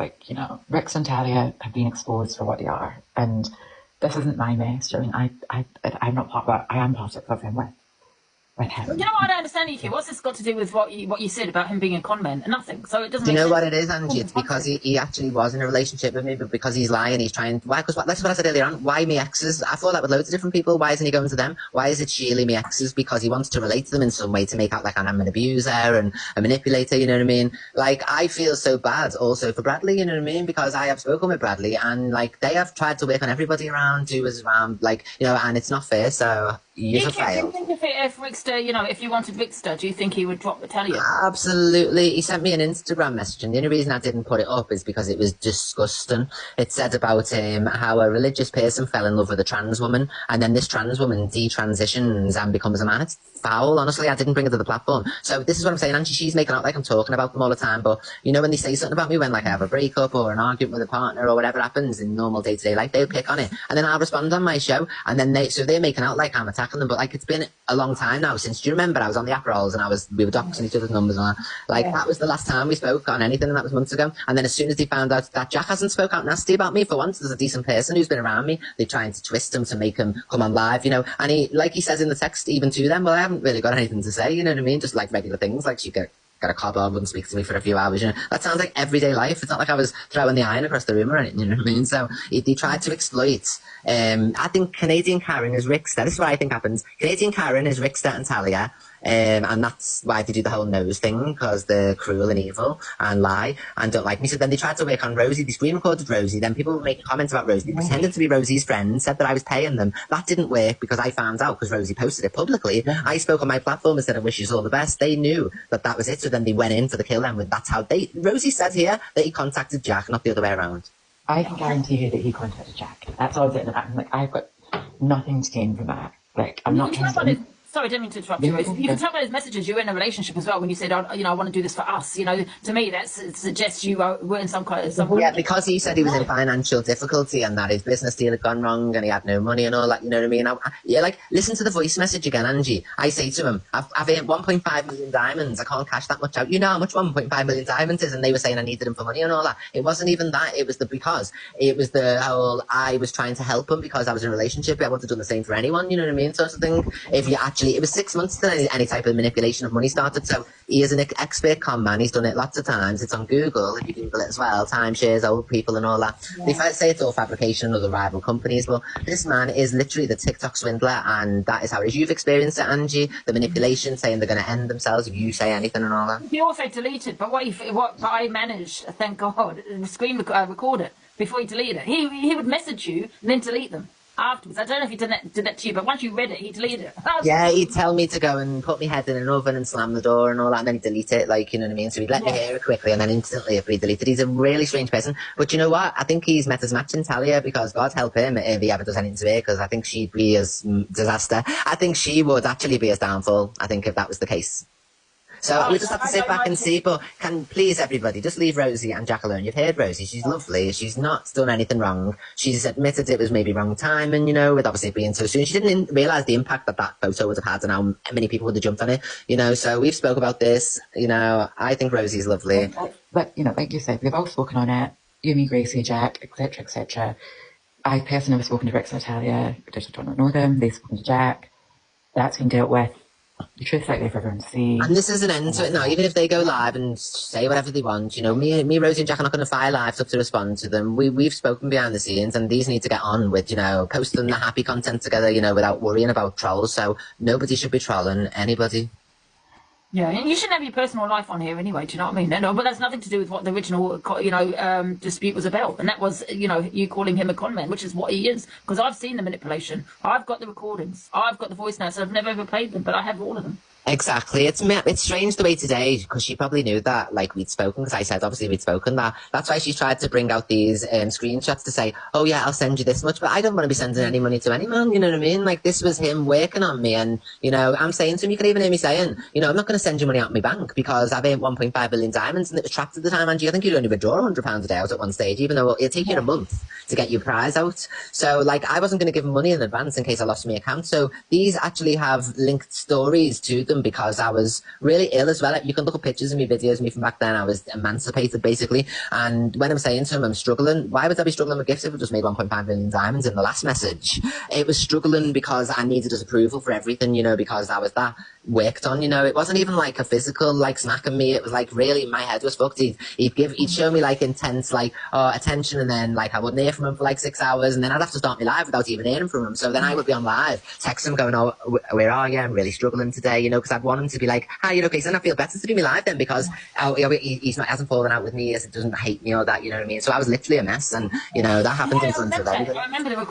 like, you know, Ricksta and Talia have been exposed for what they are, and this isn't my mess. I mean, I'm not part of that. I am part of him with him. You know what I don't understand, Yuki? What's this got to do with what you said about him being a con man? Nothing. So it doesn't. Do you make know sense. what it is, Angie? It's because he actually was in a relationship with me, but because he's lying, he's trying. Why? Because that's what I said earlier on. Why me exes? I thought that with loads of different people. Why isn't he going to them? Why is it sheerly me exes? Because he wants to relate to them in some way to make out like I'm an abuser and a manipulator. You know what I mean? Like, I feel so bad also for Bradley. You know what I mean? Because I have spoken with Bradley, and like they have tried to work on everybody around who was around, like, you know, and it's not fair. So. You think if Ricksta, you know, if you wanted Ricksta, do you think he would drop the Talia? Absolutely. He sent me an Instagram message, and the only reason I didn't put it up is because it was disgusting. It said about how a religious person fell in love with a trans woman, and then this trans woman detransitions and becomes a man. It's foul. Honestly, I didn't bring it to the platform. So this is what I'm saying, Angie. She's making out like I'm talking about them all the time, but you know, when they say something about me, when like I have a breakup or an argument with a partner or whatever happens in normal day-to-day life, they'll pick on it, and then I'll respond on my show, and then they're making out like I'm attacking them, but like it's been a long time now since. Do you remember I was on the app rolls and we were doxing each other's numbers and all that? Like, yeah. That was the last time we spoke on anything, and that was months ago. And then as soon as they found out that Jack hasn't spoke out nasty about me for once, there's a decent person who's been around me, they're trying to twist him to make him come on live, you know, and he, like he says in the text even to them, well, I haven't really got anything to say, you know what I mean? Just like regular things, like she got a cob on, wouldn't speak to me for a few hours, you know. That sounds like everyday life. It's not like I was throwing the iron across the room or anything, you know what I mean? So they tried to exploit. I think Canadian Karen is Ricksta. This is what I think happens. Canadian Karen is Ricksta and Talia. And that's why they do the whole nose thing, because they're cruel and evil and lie and don't like me. So then they tried to work on Rosie. They screen recorded Rosie. Then people were making comments about Rosie. They pretended to be Rosie's friend, said that I was paying them. That didn't work because I found out because Rosie posted it publicly. I spoke on my platform and said I wish you all the best. They knew that was it. So then they went in for the kill, and that's how Rosie said here that he contacted Jack, not the other way around. I can guarantee you that he contacted Jack. That's all I'm like, I've got nothing to gain from that. Like, I'm not sorry, I didn't mean to interrupt you. You can tell by his messages you're in a relationship as well when you said, oh, you know, I want to do this for us. You know, to me, that suggests you were in some kind of... Yeah, because he said he was in financial difficulty and that his business deal had gone wrong and he had no money and all that, you know what I mean? Yeah, like, listen to the voice message again, Angie. I say to him, I've earned 1.5 million diamonds. I can't cash that much out. You know how much 1.5 million diamonds is? And they were saying I needed him for money and all that. It wasn't even that. It was the whole, I was trying to help him because I was in a relationship. I would have done the same for anyone, you know what I mean? Sort of thing. If you actually, it was 6 months till any type of manipulation of money started. So he is an expert con man. He's done it lots of times. It's on Google, if you Google it as well. Timeshares, old people and all that. Yeah. They say it's all fabrication of the rival companies. Well, this man is literally the TikTok swindler, and that is how it is. You've experienced it, Angie, the manipulation, saying they're going to end themselves if you say anything and all that. He also deleted, but what I managed, thank God, screen record it before he deleted it. He would message you and then delete them afterwards. I don't know if he did that to you, but once you read it, he deleted it. Yeah, he'd tell me to go and put my head in an oven and slam the door and all that, and then he'd delete it, like, you know what I mean? So he'd let me hear it quickly, and then instantly he'd delete it. He's a really strange person. But you know what? I think he's met his match in Talia, because God help him if he ever does anything to her, because I think she'd be his disaster. I think she would actually be his downfall, I think, if that was the case. So we just have to sit back and see, but please everybody, just leave Rosie and Jack alone. You've heard Rosie, she's lovely, she's not done anything wrong. She's admitted it was maybe wrong timing, you know, with obviously being so soon. She didn't realise the impact that photo would have had and how many people would have jumped on it, you know, so we've spoke about this, you know, I think Rosie's lovely. But, you know, like you said, we've all spoken on it, you, me, Gracie, Jack, etc, etc. I personally have spoken to Ricksta and Talia, I don't know them, they've spoken to Jack, that's been dealt with. The truth's out there for everyone to see. And this is an end to it now. Even if they go live and say whatever they want, you know, me, Rosie and Jack are not going to fire lives up to respond to them. We've spoken behind the scenes, and these need to get on with, you know, posting the happy content together, you know, without worrying about trolls. So nobody should be trolling anybody. Yeah, and you shouldn't have your personal life on here anyway, do you know what I mean? No, but that's nothing to do with what the original, you know, dispute was about. And that was, you know, you calling him a con man, which is what he is. Because I've seen the manipulation. I've got the recordings. I've got the voice notes. I've never ever played them, but I have all of them. Exactly. It's strange the way today, because she probably knew that, like, we'd spoken, because I said, obviously, we'd spoken that. That's why she's tried to bring out these screenshots to say, oh, yeah, I'll send you this much, but I don't want to be sending any money to any man, you know what I mean? Like, this was him working on me, and, you know, I'm saying to him, you can even hear me saying, you know, I'm not going to send you money out of my bank, because I've earned 1.5 billion diamonds, and it was trapped at the time, Angie. I think you'd only withdraw £100 a day out at one stage, even though it'd take you a month to get your prize out. So, like, I wasn't going to give him money in advance in case I lost my account. So these actually have linked stories to them struggling because I was really ill as well. You can look at pictures of me, videos of me from back then. I was emancipated, basically. And when I'm saying to him I'm struggling, why would I be struggling with gifts if I just made 1.5 million diamonds in the last message? It was struggling because I needed his approval for everything, you know, because I was that worked on, you know. It wasn't even like a physical, like, smacking me. It was like, really, my head was fucked. He'd show me like intense, like, attention, and then like I wouldn't hear from him for like 6 hours, and then I'd have to start my live without even hearing from him. So then I would be on live, text him going, oh, where are you? I'm really struggling today, you know, because I'd want him to be like, hi, you're okay. So then I feel better to do me live then, because he hasn't fallen out with me, he doesn't hate me or that, you know what I mean? So I was literally a mess, and you know, that happened in front of everybody.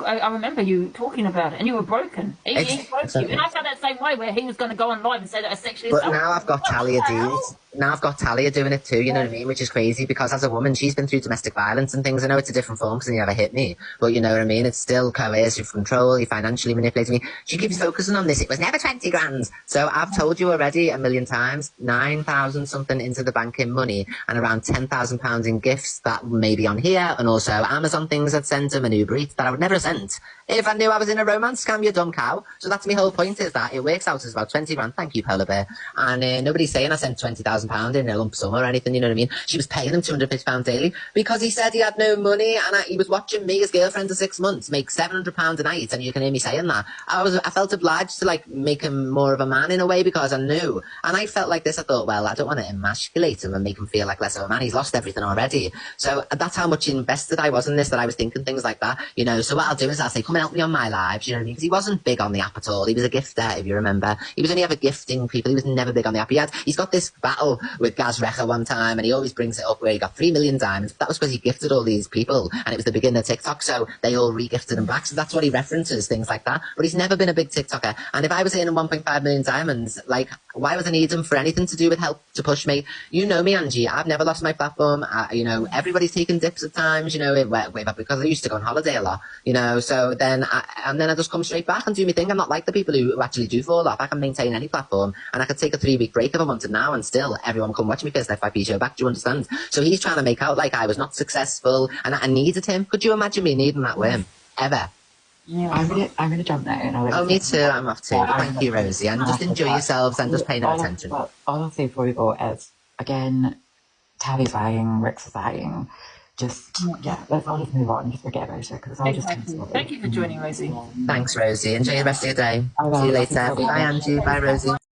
I remember you talking about it, and you were broken. He broke you, and I felt that same way, where he was going to go on live and say that I sexually But assaulted. now I've got Talia doing it. Now I've got Talia doing it too, you know what I mean? Which is crazy, because as a woman, she's been through domestic violence and things. I know it's a different form because he never hit me, but you know what I mean? It's still coercive control. He financially manipulated me. She keeps focusing on this. It was never 20 grand. So I've told you already a million times, 9,000 something into the bank in money, and around £10,000 in gifts that may be on here, and also Amazon things I'd sent him and Uber Eats that I would never have sent if I knew I was in a romance scam, you dumb cow. So that's my whole point, is that it works out as about 20 grand. Thank you, Polar Bear. And nobody's saying I sent £20,000 in a lump sum or anything, you know what I mean? She was paying him £250 daily because he said he had no money, and he was watching me, his girlfriend of 6 months, make £700 a night, and you can hear me saying that. I felt obliged to like make him more of a man in a way, because I knew. And I felt like this, I thought, well, I don't want to emasculate him and make him feel like less of a man. He's lost everything already. So that's how much invested I was in this, that I was thinking things like that, you know. So what I'll do is I'll say, come and help me on my lives, you know what I mean? Because he wasn't big on the app at all. He was a gifter, if you remember. He was only ever gifting people. He was never big on the app. He's got this battle with Gaz Recha one time, and he always brings it up where he got 3 million diamonds. That was because he gifted all these people, and it was the beginning of TikTok, so they all re-gifted him back. So that's what he references, things like that. But he's never been a big TikToker. And if I was earning 1.5 million diamonds, like, why would I need him for anything to do with help to push me? You know me, Angie. I've never lost my platform. You know, everybody's taken dips at times, you know, way back, because I used to go on holiday a lot, you know. So then I just come straight back and do my thing. I'm not like the people who actually do fall off. I can maintain any platform, and I could take a 3-week break if I wanted now, and still everyone come watch me first FYP show back. Do you understand? So he's trying to make out like I was not successful and I needed him. Could you imagine me needing that with him? Ever? Yeah, I'm gonna jump now. And oh, me too. I'm off too. Thank you, Rosie. And just enjoy yourselves and just pay no attention. All I'll say before we go is, again, Tabby's lying, Rick's lying. Just, yeah, let's all just move on and just forget about it, because it's all just cancelled. Thank you for joining, Rosie. Thanks, Rosie. Enjoy the rest of your day. See you later. Bye, Angie. Bye, Rosie.